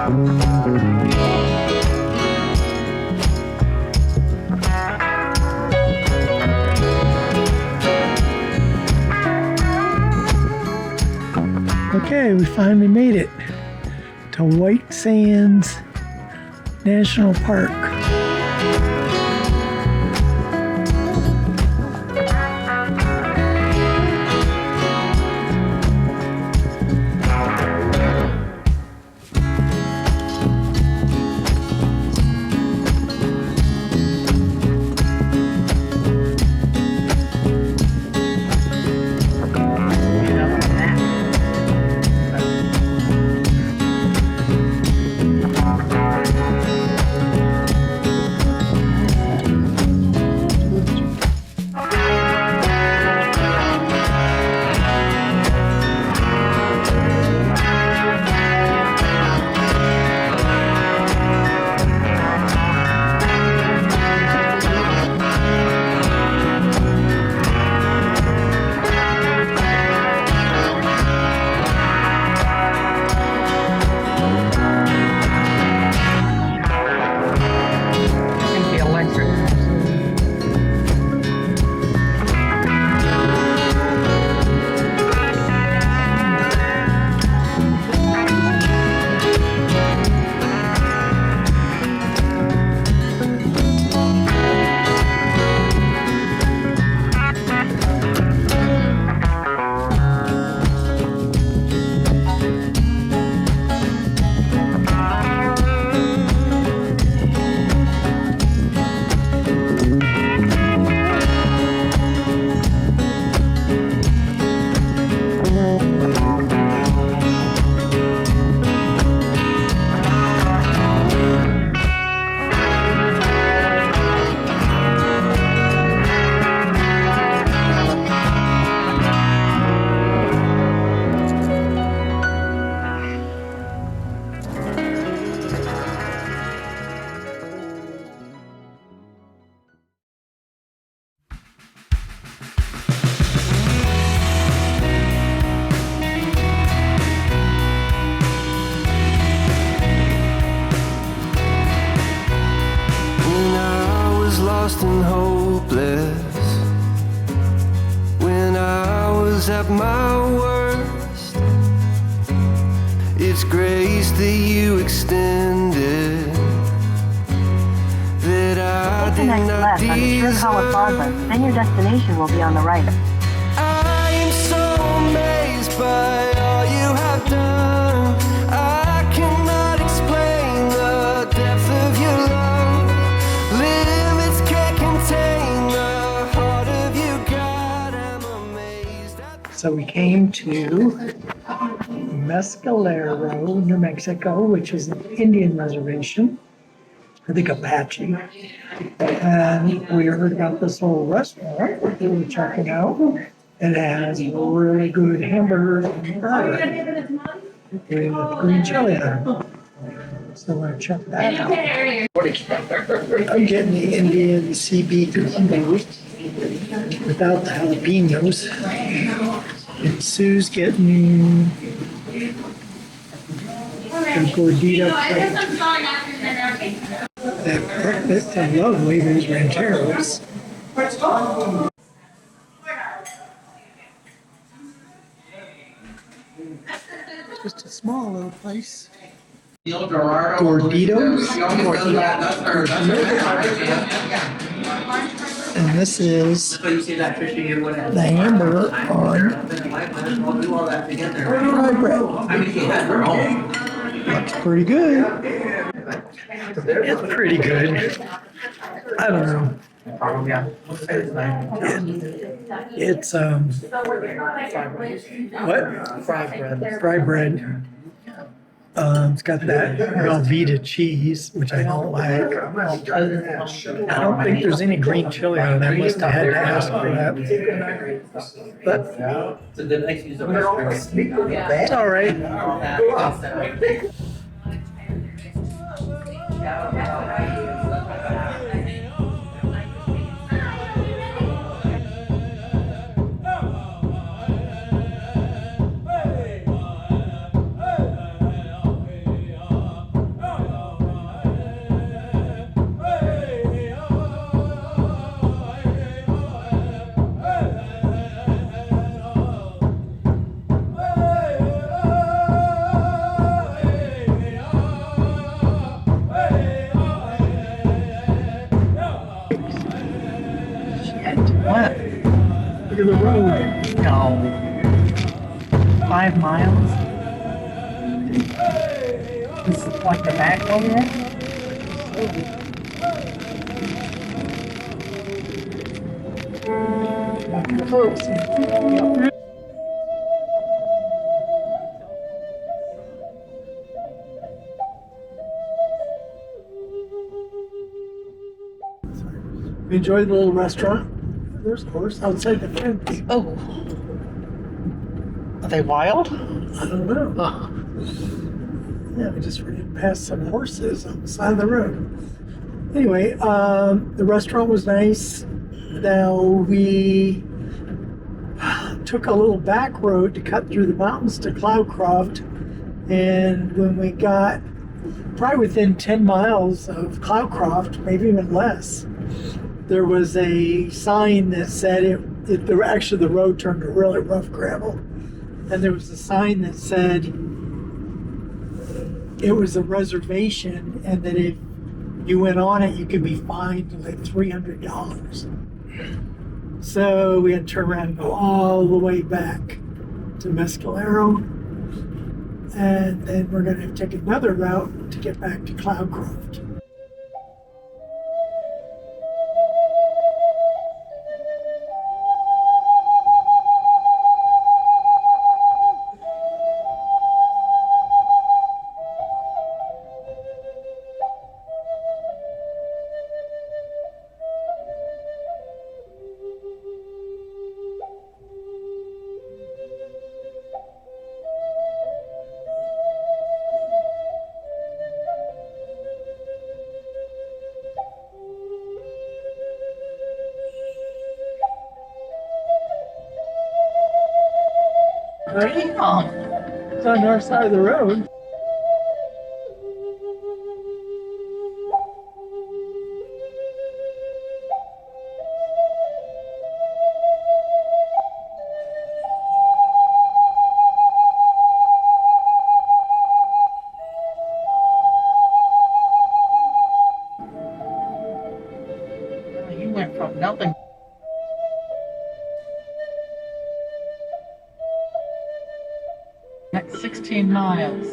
Okay, we finally made it to White Sands National Park. Lost and hopeless, when I was at my worst, it's grace that you extended that I did not deserve. Take the next left on the Plaza, then your destination will be on the right. I am so amazed by all you have done. I cannot explain the depth of your love. So we came to Mescalero, New Mexico, which is an Indian reservation, I think Apache. And we heard about this little restaurant that we were checking out. It has really good hamburgers and fries with green chili on them. So we're going to check that out. I'm getting the Indian CB combo without the jalapenos. And Sue's getting the gordita plate. That breakfast, I love Levy's Rancheros. Just a small little place. Gorditos. And this is the hamburger on fried bread. Looks pretty good. It's pretty good. I don't know. It's what? Fried bread. Fried bread. It's got that Velveeta cheese, which I don't like. I don't think there's any green chili on it. I must have had to ask for that. But it's all right. to the road. No. 5 miles? This is like the back over there? We enjoyed the little restaurant. There's a horse outside the fence. Oh. Are they wild? I don't know. Oh. Yeah, we just ran past some horses on the side of the road. Anyway, the restaurant was nice. Now we took a little back road to cut through the mountains to Cloudcroft. And when we got probably within 10 miles of Cloudcroft, maybe even less, there was a sign that said actually the road turned to really rough gravel. And there was a sign that said it was a reservation and that if you went on it, you could be fined like $300. So we had to turn around and go all the way back to Mescalero. And then we're going to take another route to get back to Cloudcroft. Right? Oh. It's on our side of the road. You went from nothing. Next 16 miles.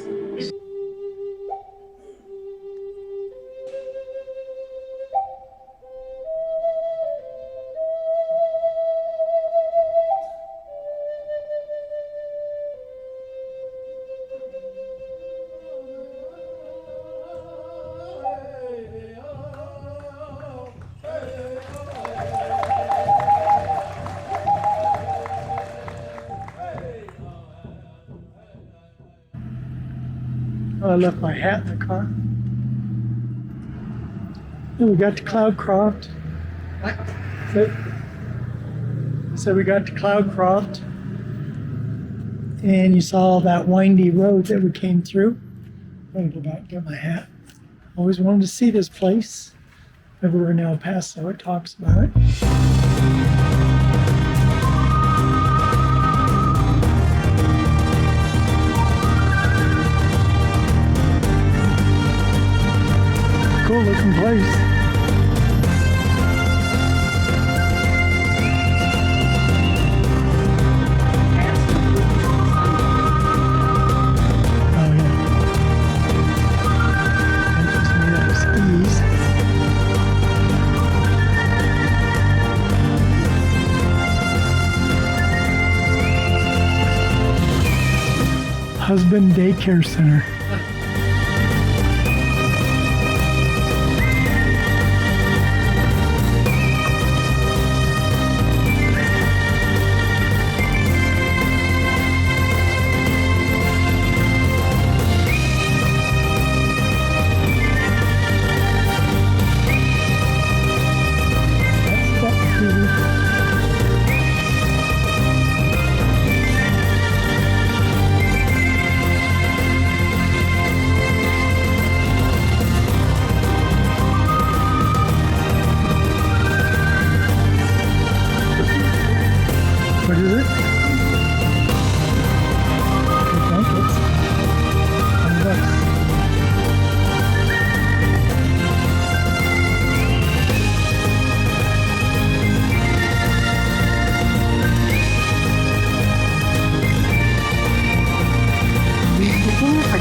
Oh, I left my hat in the car. And we got to Cloudcroft. So we got to Cloudcroft. And you saw that windy road that we came through. I'm gonna go back and get my hat. Always wanted to see this place. Everywhere in El Paso, it talks about it. Cool looking place. Oh yeah. That just made out of skis. Husband Daycare Center.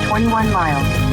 21 miles.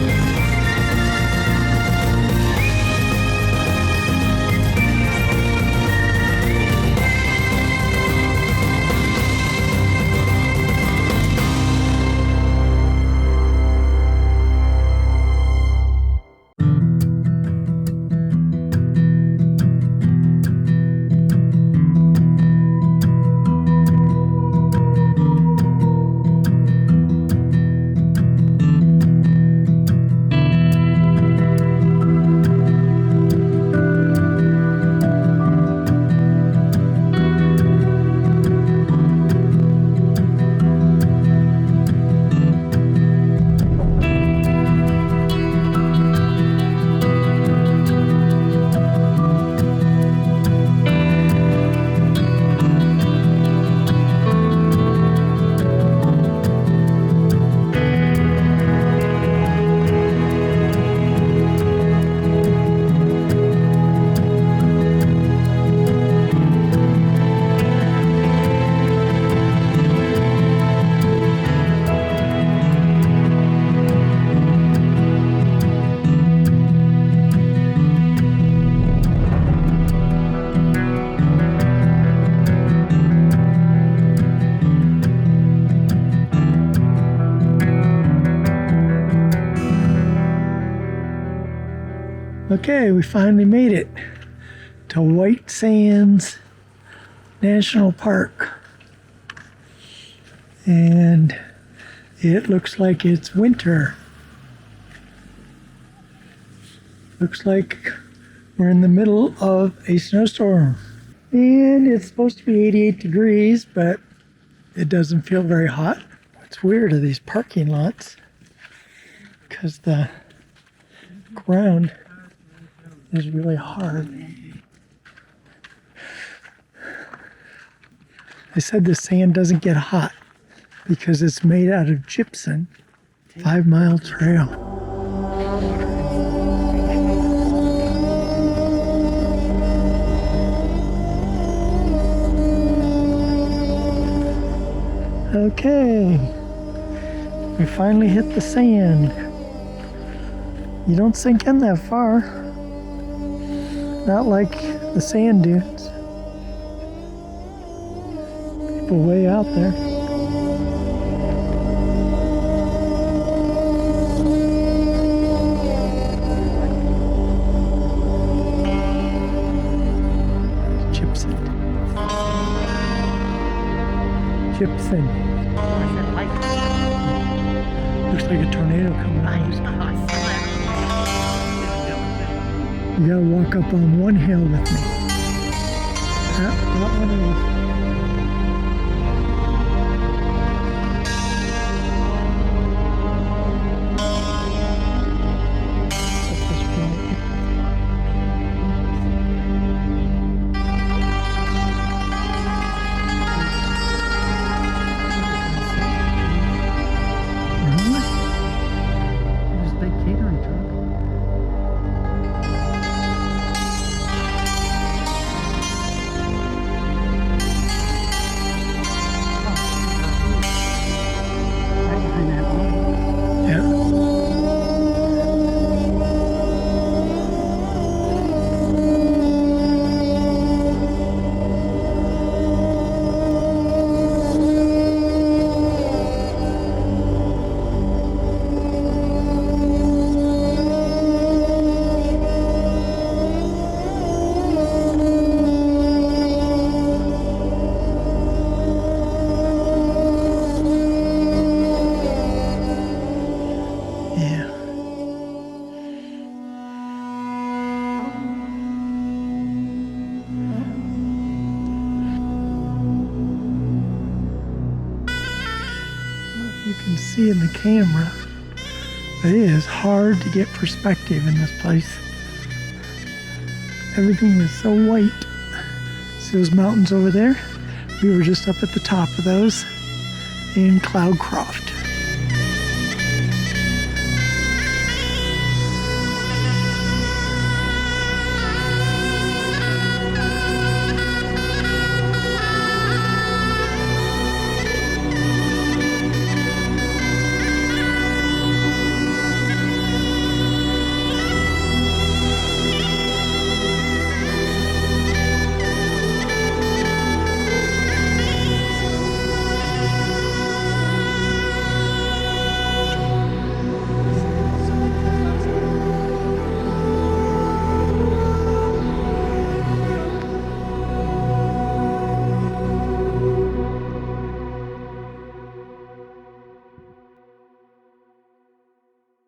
Okay, we finally made it to White Sands National Park. And it looks like it's winter. Looks like we're in the middle of a snowstorm. And it's supposed to be 88 degrees, but it doesn't feel very hot. What's weird are these parking lots, because the ground is really hard. I said the sand doesn't get hot because it's made out of gypsum. 5 Mile Trail. Okay, we finally hit the sand. You don't sink in that far. Not like the sand dunes. People way out there. Gypsum. Looks like a tornado coming out. You gotta walk up on one hill with me. That one is. can see in the camera, but it is hard to get perspective in this place. Everything is so white. See those mountains over there? We were just up at the top of those in Cloudcroft.